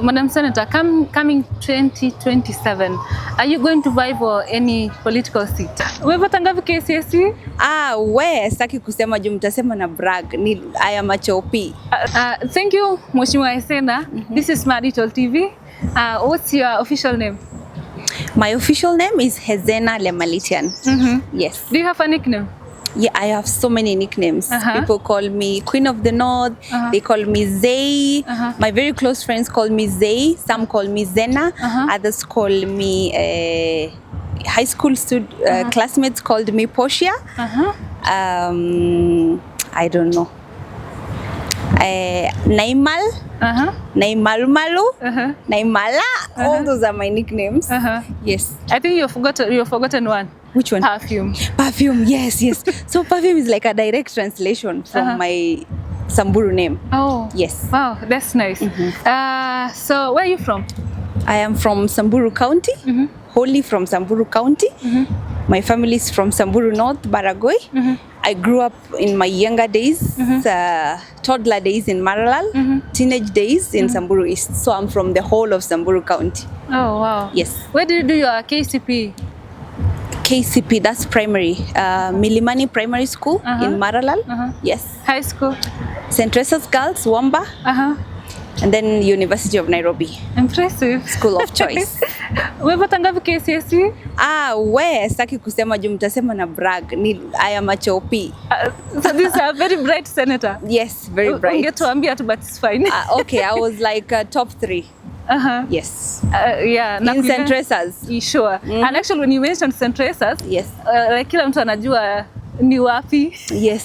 Madam Senator, coming 2027, are you going to vie for any political seat? Umepata ngapi KCSE? Sitaki kusema juu mtasema na brag. I am a chopi. Thank you, Mheshimiwa Hezena. This is My Little TV. What's your official name? My official name is Hezena Lemaletian. Yes. Do you have a nickname? Yeah, I have so many nicknames. People call me Queen of the North. They call me Zay. My very close friends call me Zay. Some call me Zena. Others call me high school classmates called me Portia. I don't know. Naimal. Naimalumalu. Naimala. All those are my nicknames. Yes. I think you've forgotten one. Which one? Perfume. Perfume, yes. So perfume is like a direct translation from my Samburu name. Oh. Yes. Wow, that's nice. So where are you from? I am from Samburu County, wholly from Samburu County. My family is from Samburu North, Baragoi. I grew up in my younger days, toddler days in Maralal, teenage days in Samburu East. So I'm from the whole of Samburu County. Oh, wow. Yes. Where did you do your KCP? KCP, that's primary. Milimani Primary School in Maralal. Yes. High school? St. Teresa's Girls, Wamba. And then University of Nairobi. Impressive. School of choice. Umepata ngapi KCSE? Sitaki kusema juu mtasema na brag. I am a chopi. So this is a very bright senator. Yes, very bright. Ungetuambia tu, but it's fine. Okay, I was like top 3. Yes. Yeah. In St. Teresa's. Sure. And actually when you mentioned St. Teresa's, yes. Like kila mtu anajua ni wapi. Yes.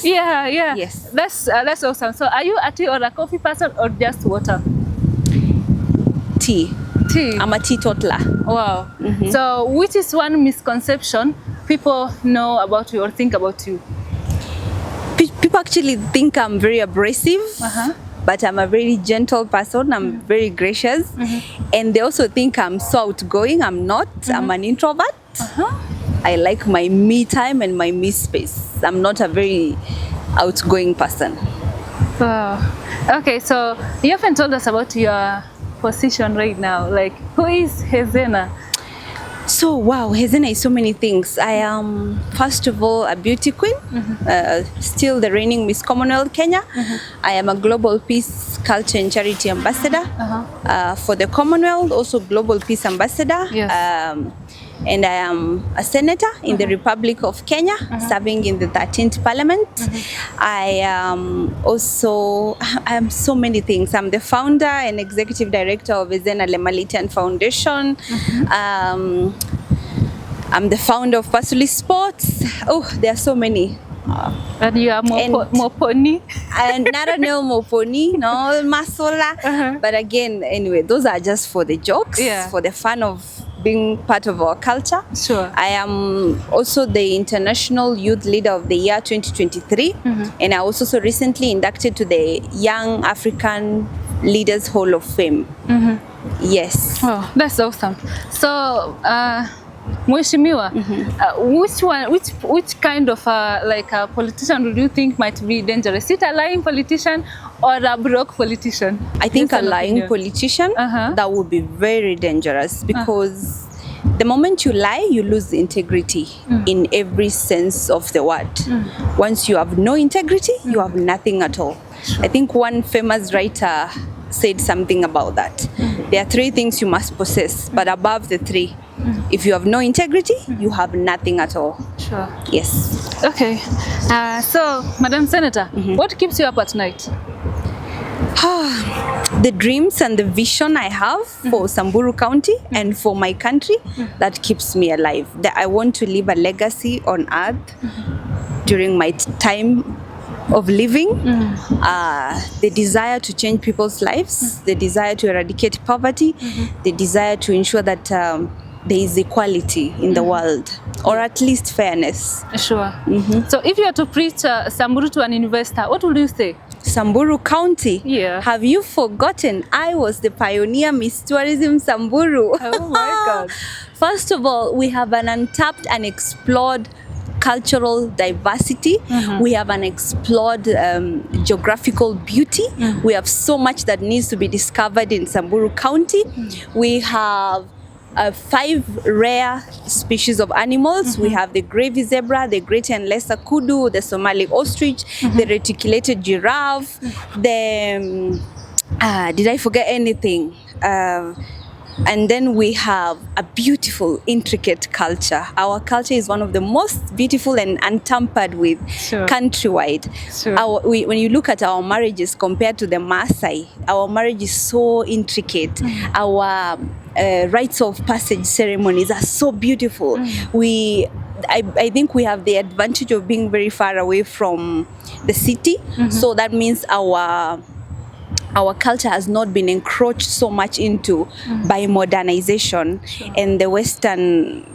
Yeah. Yes. That's awesome. So are you a tea or a coffee person or just water? Tea. I'm a teetotaler. Wow. So which is one misconception people know about you or think about you? People actually think I'm very abrasive. But I'm a very gentle person. I'm very gracious. And they also think I'm so outgoing. I'm not. I'm an introvert. I like my me time and my me space. I'm not a very outgoing person. Wow. Okay, so you haven't told us about your position right now. Like, who is Hezena? So, wow, Hezena is so many things. I am, first of all, a beauty queen, still the reigning Miss Commonwealth Kenya. I am a global peace, culture and charity ambassador for the Commonwealth, also global peace ambassador. Yes. And I am a senator in the Republic of Kenya, serving in the 13th Parliament. I am so many things. I'm the founder and executive director of Hezena Lemaletian Foundation. I'm the founder of Pasuli Sports. Oh, there are so many. And you are Moponi? And not a no Moponi, no Masola. But again, anyway, those are just for the jokes, for the fun of being part of our culture. Sure. I am also the International Youth Leader of the Year 2023. And I was also recently inducted to the Young African Leaders Hall of Fame. Yes. Oh, that's awesome. So, Mheshimiwa, which kind of like a politician do you think might be dangerous? Is it a lying politician or a broke politician? I think a lying politician, that would be very dangerous because the moment you lie, you lose integrity in every sense of the word. Once you have no integrity, you have nothing at all. I think one famous writer said something about that. There are 3 things you must possess, but above the 3, if you have no integrity, you have nothing at all. Sure. Yes. Okay. So, Madam Senator, what keeps you up at night? The dreams and the vision I have for Samburu County and for my country, that keeps me alive. That I want to leave a legacy on earth during my time of living. The desire to change people's lives, the desire to eradicate poverty, the desire to ensure that there is equality in the world, or at least fairness. Sure. So if you were to preach Samburu to an investor, what would you say? Samburu County? Yeah. Have you forgotten I was the pioneer Miss Tourism Samburu? Oh my God. First of all, we have an untapped and explored cultural diversity. We have an explored geographical beauty. We have so much that needs to be discovered in Samburu County. We have 5 rare species of animals. We have the gravy zebra, the greater and lesser kudu, the Somali ostrich, the reticulated giraffe, the did I forget anything? And then we have a beautiful, intricate culture. Our culture is one of the most beautiful and untampered with countrywide. When you look at our marriages compared to the Maasai, our marriage is so intricate. Our rites of passage ceremonies are so beautiful. I think we have the advantage of being very far away from the city. So that means our culture has not been encroached so much into by modernization and the Western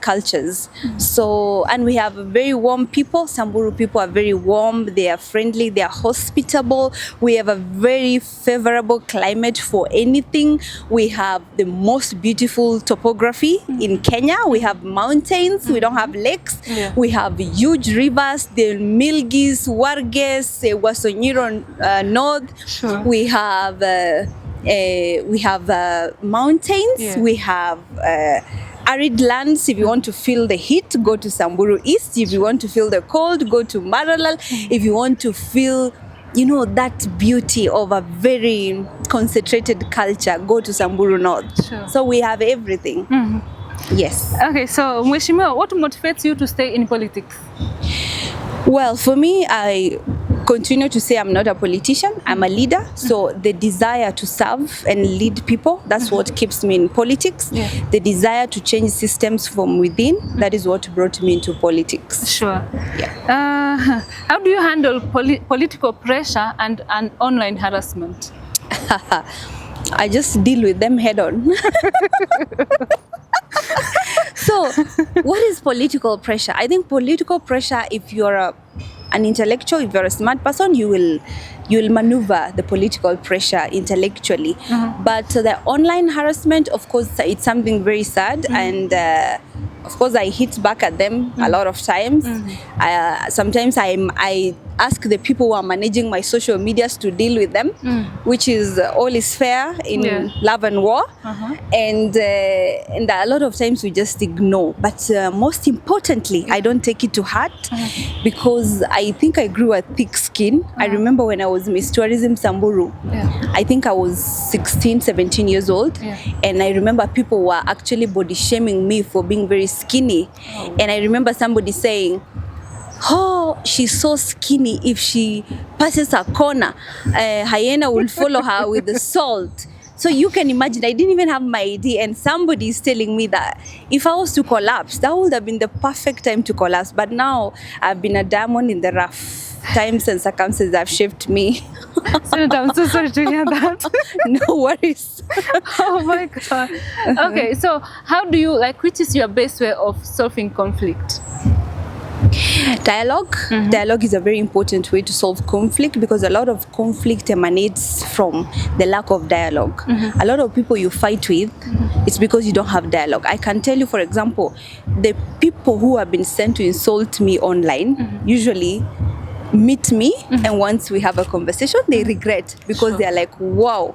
cultures. So, and we have very warm people. Samburu people are very warm, they are friendly, they are hospitable. We have a very favorable climate for anything. We have the most beautiful topography in Kenya. We have mountains, we don't have lakes. We have huge rivers, the Milgis, Warges, Wasonyiro North. We have mountains, we have arid lands. If you want to feel the heat, go to Samburu East. If you want to feel the cold, go to Maralal. If you want to feel, that beauty of a very concentrated culture, go to Samburu North. So we have everything. Yes. Okay, so Mheshimiwa, what motivates you to stay in politics? Well, for me, I continue to say I'm not a politician, I'm a leader. So the desire to serve and lead people, that's what keeps me in politics. The desire to change systems from within, that is what brought me into politics. How do you handle political pressure and online harassment? I just deal with them head on. So what is political pressure? I think political pressure, if you're an intellectual, if you're a smart person, you will maneuver the political pressure intellectually. But the online harassment, of course, it's something very sad, and of course I hit back at them a lot of times. Sometimes I ask the people who are managing my social medias to deal with them, which is all is fair in love and war. And a lot of times we just ignore. But most importantly, I don't take it to heart, because I think I grew a thick skin. I remember when I was Miss Tourism Samburu, I think I was 16, 17 years old, and I remember people were actually body shaming me for being very skinny. And I remember somebody saying, "Oh, she's so skinny. If she passes a corner, hyena will follow her with the salt." So you can imagine, I didn't even have my ID, and somebody is telling me that if I was to collapse, that would have been the perfect time to collapse. But now I've been a diamond in the rough. Times and circumstances have shaped me. Senator, I'm so sorry to hear that. No worries. Oh my God. Okay, so how do you, which is your best way of solving conflict? Dialogue. Dialogue is a very important way to solve conflict, because a lot of conflict emanates from the lack of dialogue. A lot of people you fight with, it's because you don't have dialogue. I can tell you, for example, the people who have been sent to insult me online usually meet me, and once we have a conversation, they regret, because they're like, wow,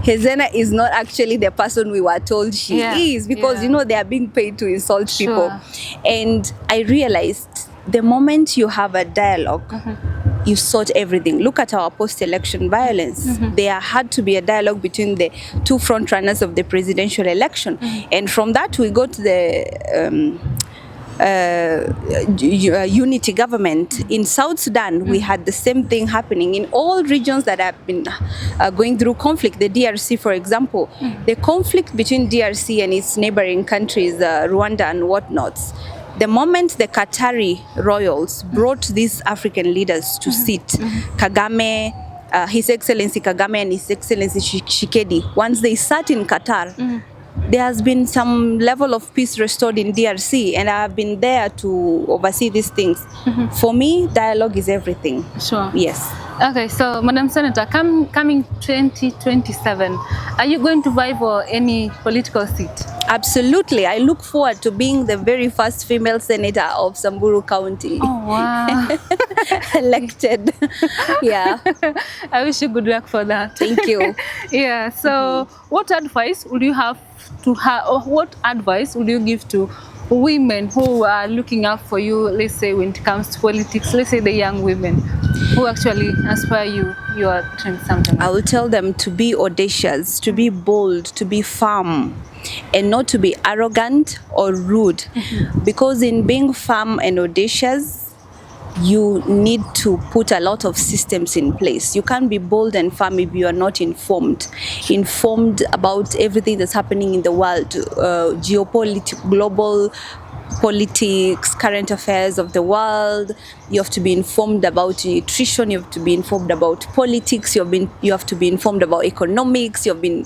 Hezena is not actually the person we were told she is, because they are being paid to insult people. And I realized the moment you have a dialogue, you sort everything. Look at our post-election violence. There had to be a dialogue between the two front runners of the presidential election, and from that we go to the unity government. In South Sudan, we had the same thing happening in all regions that have been going through conflict. The DRC, for example, the conflict between DRC and its neighboring countries, Rwanda and whatnots. The moment the Qatari royals brought these African leaders to sit, Kagame, His Excellency Kagame and His Excellency Shikedi, once they sat in Qatar, there has been some level of peace restored in DRC, and I have been there to oversee these things. For me, dialogue is everything. Yes. Okay, so Madam Senator, coming 2027, are you going to vie for any political seat? Absolutely. I look forward to being the very first female senator of Samburu County. Oh, wow. Elected. Yeah. I wish you good luck for that. Thank you. Yeah. So, what advice would you have to have, or what advice would you give to women who are looking up for you? Let's say when it comes to politics, let's say the young women who actually aspire you are doing something. I will tell them to be audacious, to be bold, to be firm, and not to be arrogant or rude. Because in being firm and audacious, you need to put a lot of systems in place. You can't be bold and firm if you are not informed about everything that's happening in the world, geopolitics, global politics, current affairs of the world. You have to be informed about nutrition. You have to be informed about politics. You have to be informed about economics. You have been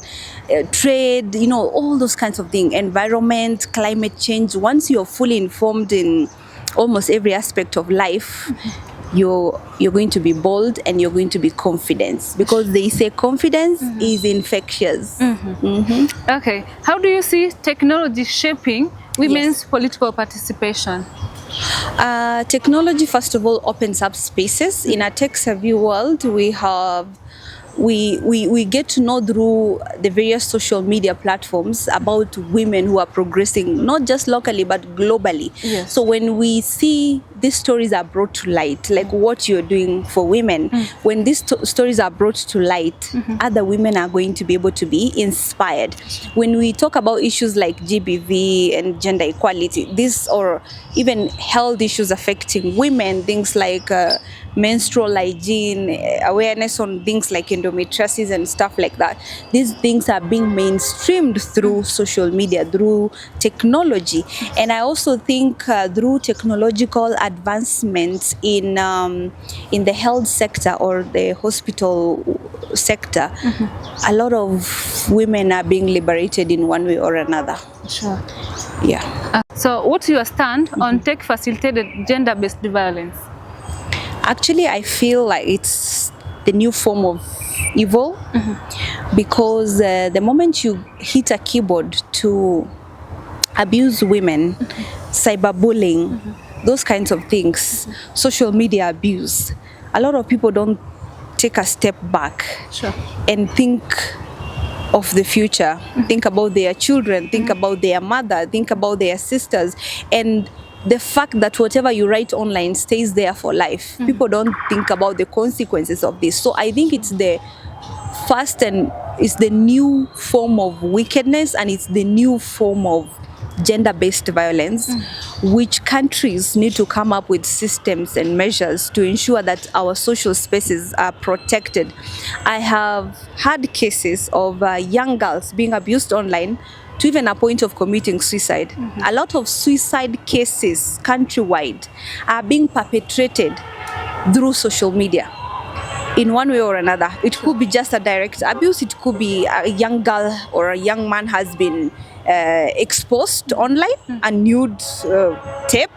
trade. All those kinds of things. Environment, climate change. Once you are fully informed in almost every aspect of life, you're going to be bold and you're going to be confident, because they say confidence is infectious. Okay. How do you see technology shaping women's political participation? Technology, first of all, opens up spaces. In a tech-savvy world, we get to know through the various social media platforms about women who are progressing, not just locally but globally. Yes. So when we see these stories are brought to light, like what you're doing for women, when these stories are brought to light, other women are going to be able to be inspired. When we talk about issues like GBV and gender equality, or even health issues affecting women, things like menstrual hygiene, awareness on things like endometriosis and stuff like that. These things are being mainstreamed through social media, through technology. And I also think through technological advancements in the health sector or the hospital sector, a lot of women are being liberated in one way or another. Sure. Yeah. So what's your stand on tech-facilitated gender-based violence? Actually, I feel like it's the new form of evil, because the moment you hit a keyboard to abuse women, cyberbullying, those kinds of things, social media abuse, a lot of people don't take a step back and think of the future, think about their children, think about their mother, think about their sisters, and the fact that whatever you write online stays there for life. People don't think about the consequences of this. So I think it's the first and it's the new form of wickedness, and it's the new form of gender-based violence, which countries need to come up with systems and measures to ensure that our social spaces are protected. I have had cases of young girls being abused online to even a point of committing suicide. A lot of suicide cases countrywide are being perpetrated through social media in one way or another. It could be just a direct abuse. It could be a young girl or a young man has been exposed online, a nude tape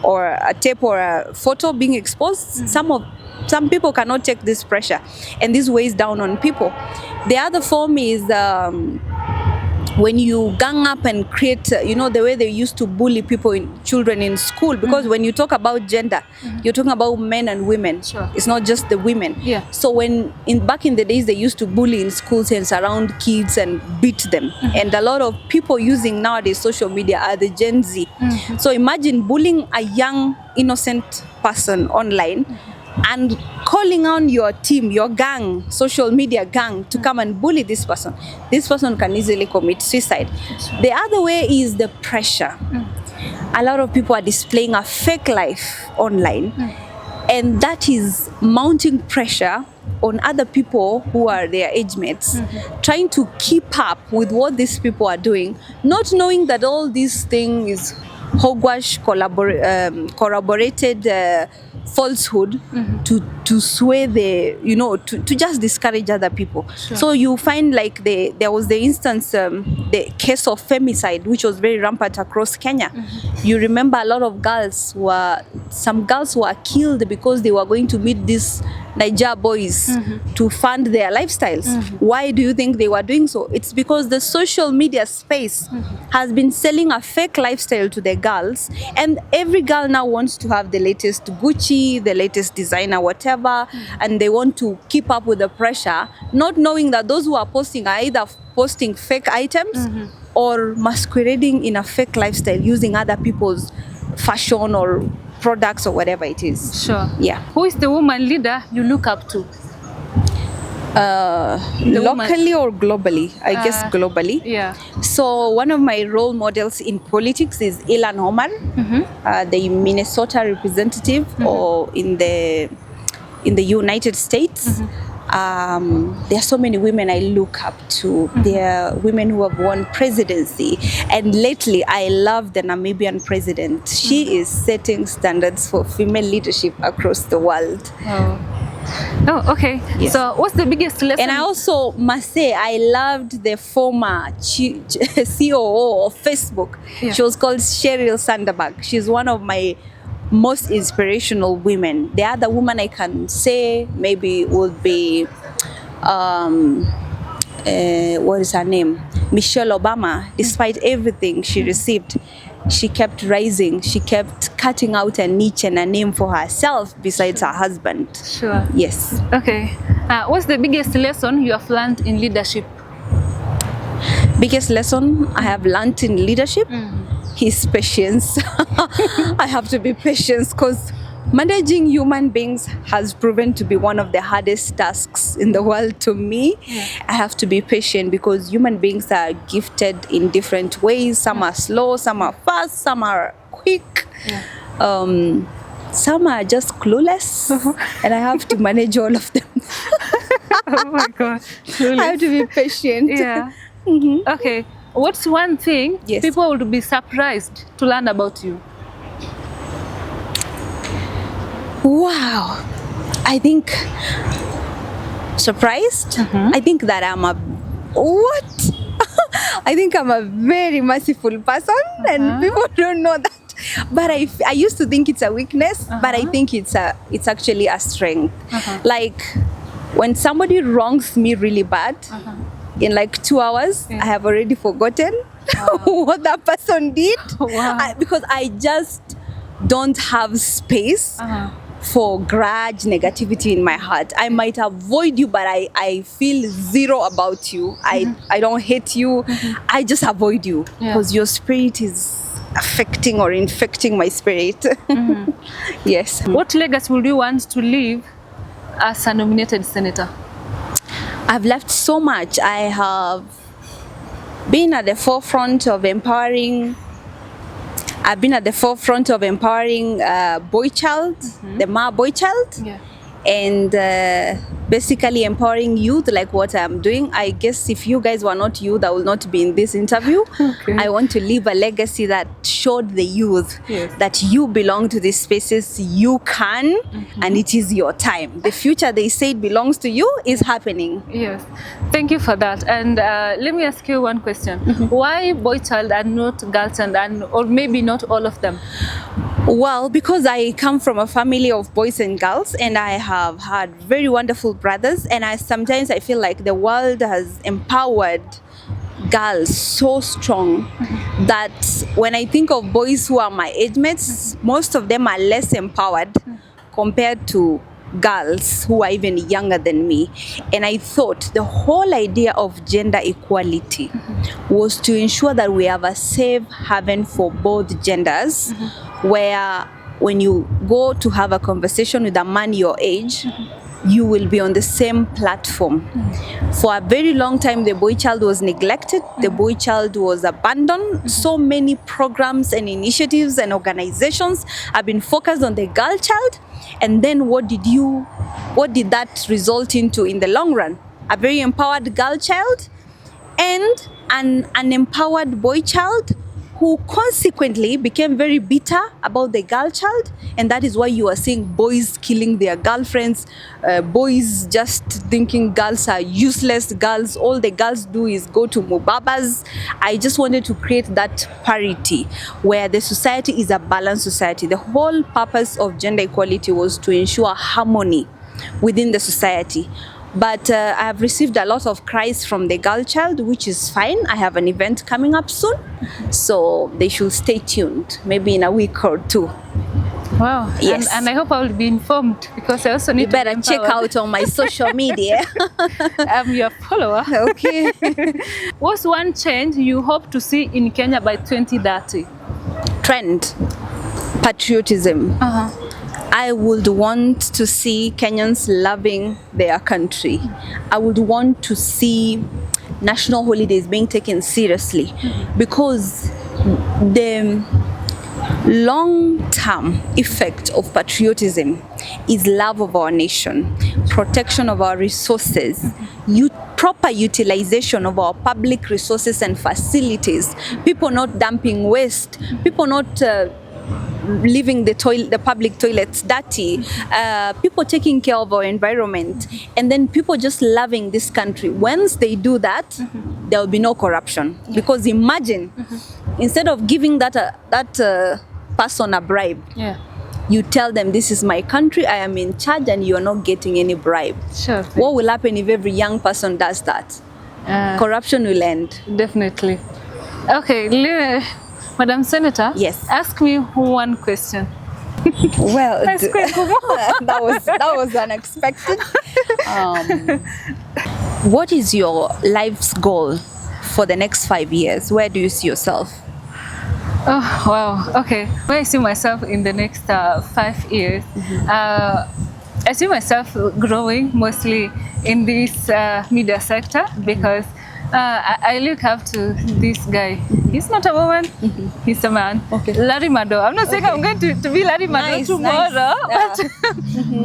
or a tape or a photo being exposed. Some people cannot take this pressure, and this weighs down on people. The other form is when you gang up and create, the way they used to bully children in school, because when you talk about gender, you're talking about men and women. Sure. It's not just the women. Yeah. So back in the days, they used to bully in schools and surround kids and beat them. And a lot of people using nowadays social media are the Gen Z. So imagine bullying a young, innocent person online, and calling on your team, your gang, social media gang, to come and bully this person. This person can easily commit suicide. The other way is the pressure. A lot of people are displaying a fake life online, and that is mounting pressure on other people who are their age mates, trying to keep up with what these people are doing, not knowing that all this thing is hogwash, corroborated falsehood to sway to just discourage other people. Sure. So you find like there was the instance, the case of femicide, which was very rampant across Kenya. You remember a lot of some girls were killed because they were going to meet these Niger boys to fund their lifestyles. Why do you think they were doing so? It's because the social media space has been selling a fake lifestyle to the girls, and every girl now wants to have the latest Gucci, the latest designer, whatever, and they want to keep up with the pressure, not knowing that those who are posting are either posting fake items or masquerading in a fake lifestyle using other people's fashion or products or whatever it is. Sure. Yeah. Who is the woman leader you look up to? Locally or globally? I guess globally. Yeah. So one of my role models in politics is Ilan Omar, the Minnesota representative, or in the United States. There are so many women I look up to. There are women who have won presidency, and lately I love the Namibian president. She is setting standards for female leadership across the world. Oh, okay. Yes. So what's the biggest lesson? And I also must say I loved the former COO of Facebook. Yeah. She was called Sheryl Sandberg. She's one of my most inspirational women. The other woman I can say maybe would be what is her name? Michelle Obama. Despite everything she received, she kept rising. She kept cutting out a niche and a name for herself besides her husband. Sure. Yes. Okay. What's the biggest lesson you have learned in leadership? Biggest lesson I have learned in leadership is patience. I have to be patient because managing human beings has proven to be one of the hardest tasks in the world to me. Yeah. I have to be patient because human beings are gifted in different ways. Some are slow, some are fast, some are quick. Yeah. Some are just clueless, and I have to manage all of them. Oh my God. Clueless. I have to be patient. Yeah. Okay. What's one thing people would be surprised to learn about you? Wow. I think surprised. I think that I'm a I think I'm a very merciful person, and people don't know that. But I used to think it's a weakness, but I think it's actually a strength. Like when somebody wrongs me really bad, in like 2 hours, I have already forgotten what that person did. Because I just don't have space for grudge, negativity in my heart. I might avoid you, but I feel zero about you. I don't hate you. I just avoid you because your spirit is affecting or infecting my spirit. Yes. What legacy would you want to leave as a nominated senator? I've left so much. I have been at the forefront of empowering. I've been at the forefront of empowering boy child, the Ma boy child, and basically empowering youth like what I'm doing. I guess if you guys were not youth, I will not be in this interview. I want to leave a legacy that showed the youth that you belong to these spaces, you can, and it is your time. The future they said belongs to you is happening. Yes, thank you for that. And let me ask you one question. Why boy child and not girl child, or maybe not all of them? Well, because I come from a family of boys and girls, and I have had very wonderful brothers, and sometimes I feel like the world has empowered girls so strong that when I think of boys who are my age mates, most of them are less empowered compared to girls who are even younger than me. And I thought the whole idea of gender equality was to ensure that we have a safe haven for both genders, where when you go to have a conversation with a man your age, you will be on the same platform. For a very long time, the boy child was neglected, the boy child was abandoned. So many programs and initiatives and organizations have been focused on the girl child. And then what did that result into in the long run? A very empowered girl child and an unempowered boy child who consequently became very bitter about the girl child. And that is why you are seeing boys killing their girlfriends, boys just thinking girls are useless girls. All the girls do is go to mubabas. I just wanted to create that parity where the society is a balanced society. The whole purpose of gender equality was to ensure harmony within the society. But I have received a lot of cries from the girl child, which is fine. I have an event coming up soon, so they should stay tuned, maybe in a week or two. Wow. Yes. And I hope I will be informed, because I also need You better to be check empowered. out on my social media. I'm your follower. Okay. What's one change you hope to see in Kenya by 2030? Trend, patriotism. I would want to see Kenyans loving their country. I would want to see national holidays being taken seriously, because the long-term effect of patriotism is love of our nation, protection of our resources, proper utilization of our public resources and facilities, people not dumping waste, people not leaving the public toilets dirty, people taking care of our environment, and then people just loving this country. Once they do that, there will be no corruption. Because imagine, instead of giving that person a bribe, you tell them, this is my country, I am in charge, and you are not getting any bribe. Sure. What will happen if every young person does that? Corruption will end. Definitely. Okay, Madam Senator. Yes. Ask me one question. Well, That's quick. that was unexpected. What is your life's goal for the next 5 years? Where do you see yourself? Oh, wow. Okay. Where I see myself in the next 5 years, I see myself growing mostly in this media sector, because I look up to this guy. He's not a woman, he's a man. Okay. Larry Mado. I'm not saying I'm going to be Larry Mado tomorrow, but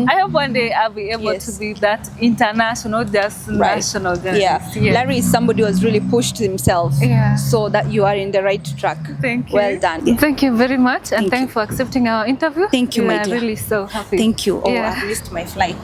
I hope one day I'll be able to be that international, just national. Just, Larry is somebody who has really pushed himself, so that you are in the right track. Thank you. Well done. Thank you very much, and thank you for accepting our interview. Thank you, my dear. I'm really so happy. Thank you. Oh, I missed my flight.